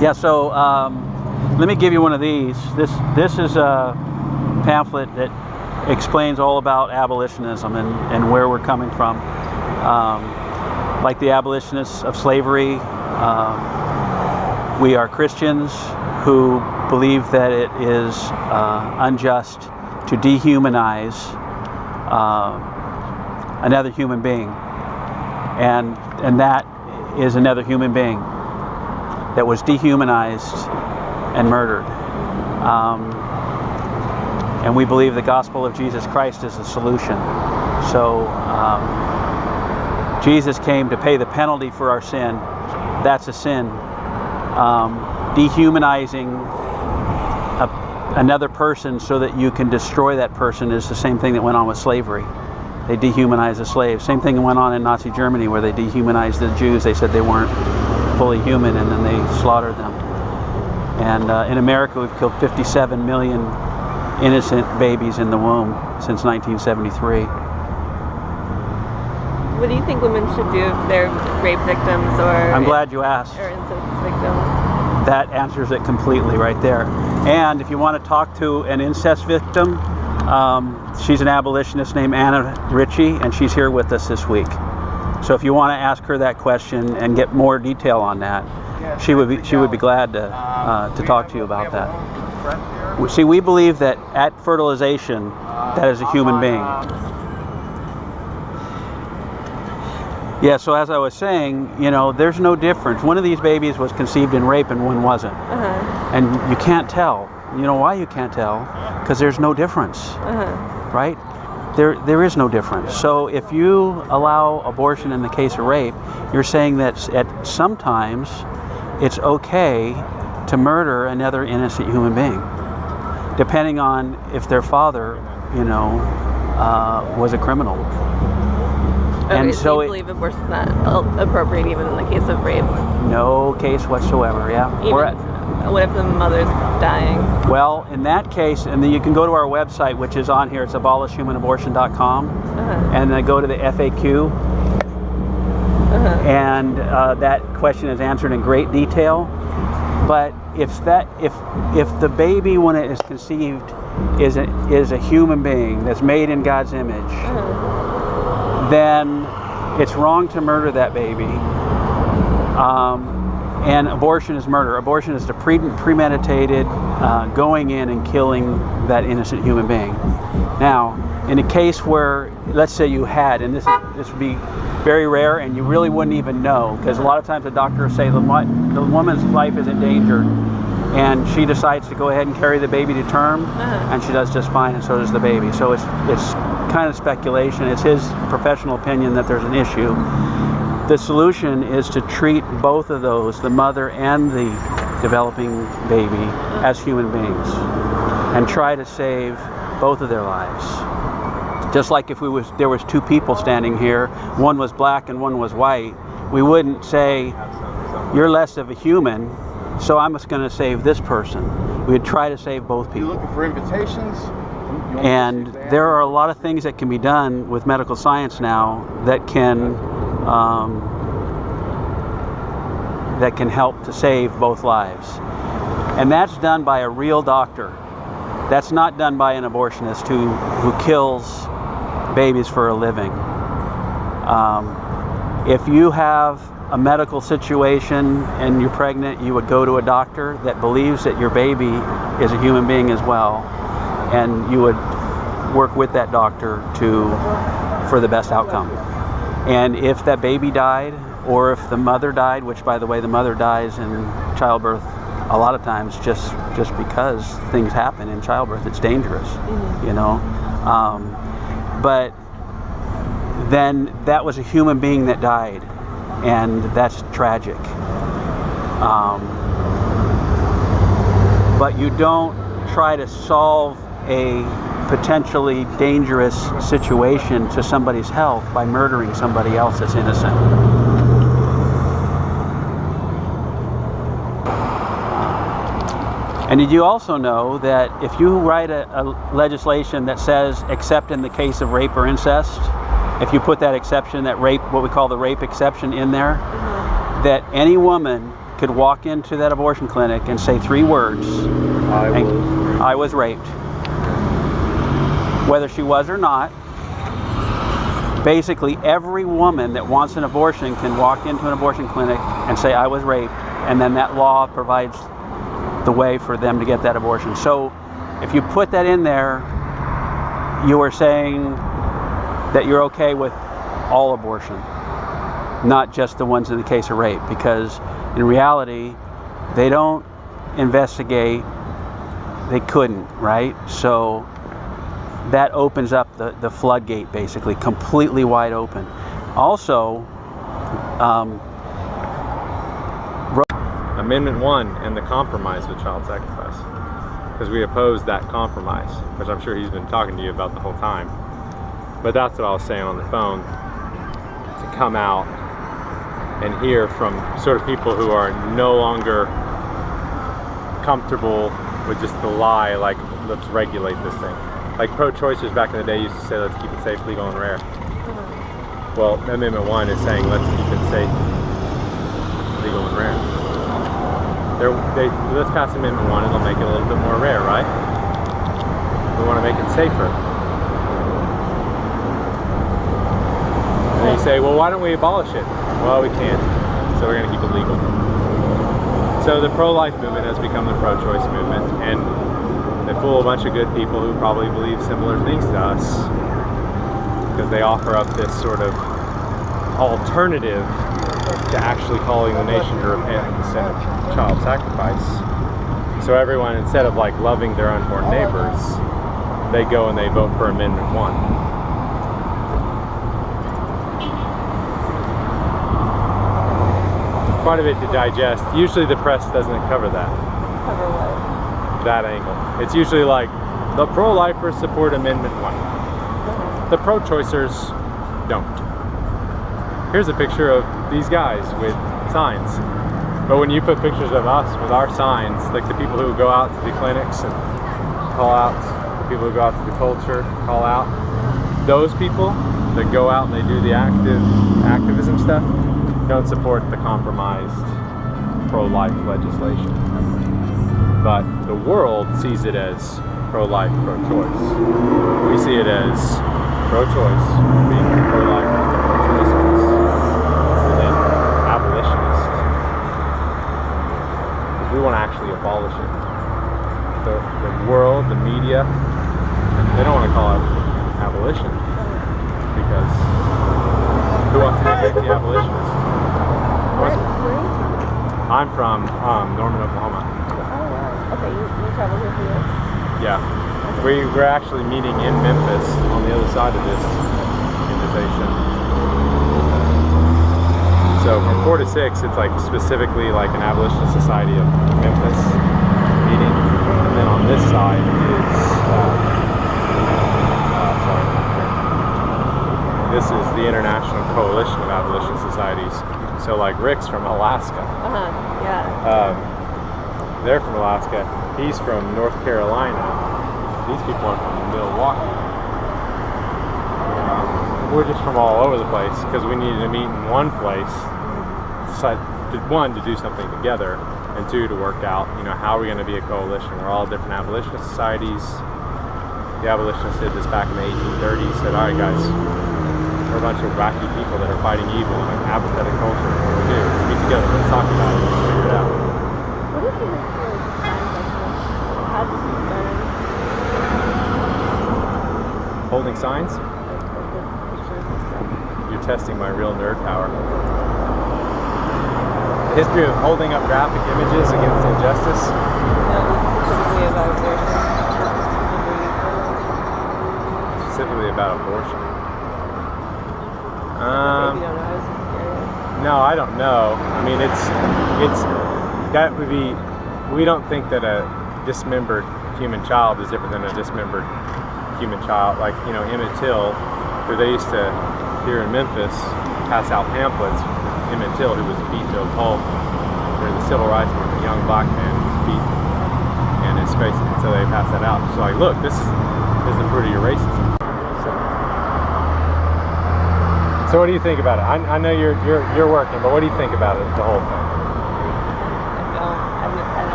Yeah, so let me give you one of these. This is a pamphlet that explains all about abolitionism and where we're coming from. Like the abolitionists of slavery, we are Christians who believe that it is unjust to dehumanize another human being, and that is another human being that was dehumanized and murdered. And we believe the gospel of Jesus Christ is the solution. So Jesus came to pay the penalty for our sin. That's a sin. Dehumanizing another person so that you can destroy that person is the same thing that went on with slavery. They dehumanized the slaves. Same thing went on in Nazi Germany, where they dehumanized the Jews. They said they weren't fully human, and then they slaughtered them. And in America, we've killed 57 million innocent babies in the womb since 1973. What do you think women should do if they're rape victims or... I'm glad you asked. Or incest victims? That answers it completely right there. And if you want to talk to an incest victim, she's an abolitionist named Anna Ritchie, and she's here with us this week. So if you want to ask her that question and get more detail on that, she would be glad to talk to you about that. See, we believe that at fertilization, that is a human being. Yeah, so as I was saying, you know, there's no difference. One of these babies was conceived in rape and one wasn't. And you can't tell. You know why you can't tell? Because there's no difference, right? There is no difference. So if you allow abortion in the case of rape, you're saying that sometimes it's okay to murder another innocent human being, depending on if their father, you know, was a criminal. Okay, and so you believe abortion's not appropriate even in the case of rape? No case whatsoever, yeah. What if the mother's dying? Well, in that case, and then you can go to our website, which is on here, it's abolishhumanabortion.com, and then go to the FAQ, and that question is answered in great detail. But if the baby, when it is conceived, is a human being that's made in God's image, then it's wrong to murder that baby. And abortion is murder. Abortion is the premeditated going in and killing that innocent human being. Now, in a case where, let's say you had, and this would be very rare, and you really wouldn't even know, because a lot of times the doctor will say the woman's life is in danger, and she decides to go ahead and carry the baby to term, and she does just fine, and so does the baby. So it's kind of speculation. It's his professional opinion that there's an issue. The solution is to treat both of those, the mother and the developing baby, as human beings, and try to save both of their lives. Just like if there was two people standing here, one was black and one was white, we wouldn't say, you're less of a human, so I'm just going to save this person. We'd try to save both people. You looking for invitations? And there are a lot of things that can be done with medical science now that can help to save both lives. And that's done by a real doctor. That's not done by an abortionist who kills babies for a living. If you have a medical situation and you're pregnant, you would go to a doctor that believes that your baby is a human being as well, and you would work with that doctor for the best outcome. And if that baby died, or if the mother died, which by the way, the mother dies in childbirth a lot of times just because things happen in childbirth, it's dangerous, you know. But then that was a human being that died, and that's tragic. But you don't try to solve a potentially dangerous situation to somebody's health by murdering somebody else that's innocent. And did you also know that if you write a legislation that says except in the case of rape or incest, if you put that exception, that rape, what we call the rape exception in there, that any woman could walk into that abortion clinic and say 3 words, I was raped. Whether she was or not, basically every woman that wants an abortion can walk into an abortion clinic and say, I was raped, and then that law provides the way for them to get that abortion. So if you put that in there, you are saying that you're okay with all abortion, not just the ones in the case of rape, because in reality, they don't investigate, they couldn't, right? So that opens up the floodgate, basically, completely wide open. Also, Amendment 1 and the compromise with child sacrifice, because we opposed that compromise, which I'm sure he's been talking to you about the whole time. But that's what I was saying on the phone, to come out and hear from sort of people who are no longer comfortable with just the lie, like, let's regulate this thing. Like pro-choicers back in the day used to say, let's keep it safe, legal, and rare. Well, Amendment 1 is saying, let's keep it safe, legal, and rare. Let's pass Amendment 1, it'll make it a little bit more rare, right? We want to make it safer. And then you say, well, why don't we abolish it? Well, we can't, so we're going to keep it legal. So the pro-life movement has become the pro-choice movement, and they fool a bunch of good people who probably believe similar things to us, because they offer up this sort of alternative to actually calling the nation to repent instead of child sacrifice. So everyone, instead of like loving their unborn neighbors, they go and they vote for Amendment 1. Quite a bit to digest. Usually the press doesn't cover that. Cover what? That angle. It's usually like, the pro-lifers support Amendment 1. The pro-choicers don't. Here's a picture of these guys with signs. But when you put pictures of us with our signs, like the people who go out to the clinics and call out, the people who go out to the culture, call out, those people that go out and they do the activism stuff don't support the compromised pro-life legislation. But the world sees it as pro-life, pro-choice. We see it as pro-choice, being pro-life as the pro-choicers, and then abolitionist. Because we want to actually abolish it. The world, the media, they don't want to call it abolition, because who wants to be the abolitionist? I'm from Norman, Oklahoma. Okay, you travel here for years? Yeah. We're actually meeting in Memphis on the other side of this invitation. So from 4 to 6, it's like specifically like an Abolitionist Society of Memphis meeting. And then on this side is, this is the International Coalition of Abolition Societies. So like Rick's from Alaska. Yeah. They're from Alaska. He's from North Carolina. These people are from Milwaukee. We're just from all over the place because we needed to meet in one place. Decide to, 1, to do something together, and 2, to work out, you know, how are we going to be a coalition? We're all different abolitionist societies. The abolitionists did this back in the 1830s. Said, all right, guys, we're a bunch of wacky people that are fighting evil in an apathetic culture. What do we do? Let's meet together. Let's talk about it. Let's figure it out. What is the history of signs? How does it start? Holding signs? You're testing my real nerd power. The history of holding up graphic images against injustice? No, specifically about abortion. Specifically about abortion. Maybe you don't know. I was just curious. No, I don't know. I mean, it's that would be. We don't think that a dismembered human child is different than a dismembered human child. Like, you know, Emmett Till, who they used to here in Memphis pass out pamphlets. Emmett Till, who was beat to a pulp during the civil rights movement, a young black man who was beaten, and his face. And so they pass that out. So like, look, this is the fruit of your racism. So what do you think about it? I know you're working, but what do you think about it, the whole thing?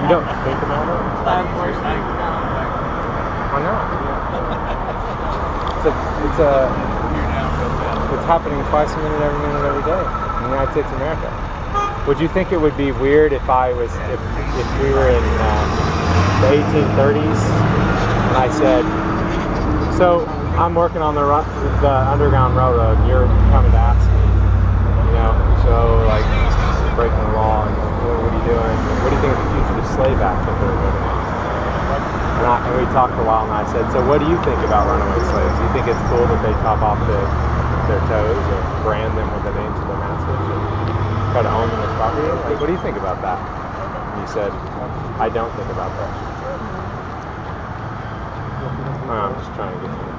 You don't think about it? By abortion? No. Why not? It's happening twice a minute, every day in the United States of America. Would you think it would be weird if if we were in the 1830s and I said, so I'm working on the Underground Railroad and you're coming to ask me, so like breaking the law and what are you doing? What do you think of the fugitive slave act that they're living in? And we talked for a while and I said, so what do you think about runaway slaves? Do you think it's cool that they chop off their toes or brand them with the names of their masters and try to own them as property? Like, what do you think about that? And he said, I don't think about that. I'm just trying to get to it.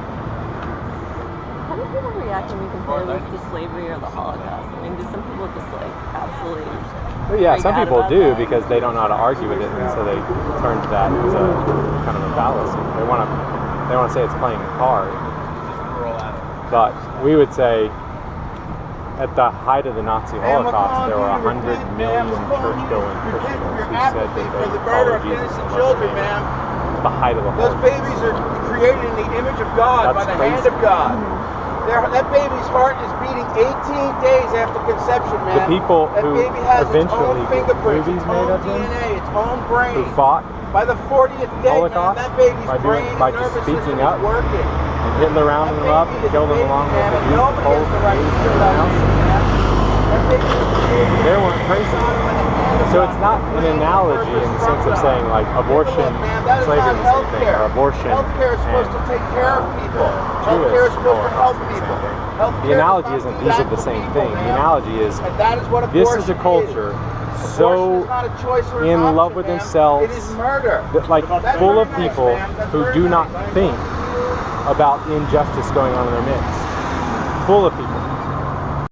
How do people react when we compare this to slavery or the Holocaust? I mean, do some people just like absolutely... Well, yeah, some people do because they don't know how to argue with it, and so they turn to that as a kind of a fallacy. They want to say it's playing a card. But we would say, at the height of the Nazi Holocaust, there were 100 million church-going Christians who said that they followed Jesus and loved him. At the height of the Holocaust. Those babies are created in the image of God, by the hand of God. That baby's heart is beating 18 days after conception, man. The people that who baby has eventually its own fingerprints, movies its made own of him, DNA, its own brain. who fought by the 40th day, Holocaust, man, that baby's brain by and just nervous speaking system up is working. and Hitler rounding them up and killed them along with the Jews, the Poles, and everything else. They weren't crazy. So it's not an analogy in the sense of saying like abortion, slavery is the same thing, or abortion Healthcare is supposed to take care of people. Healthcare is supposed to help people. The analogy isn't these are the same thing. The analogy is and that is what this is a culture so in love with themselves, it is murder. like full of people who do not think about injustice going on in their midst. Full of people.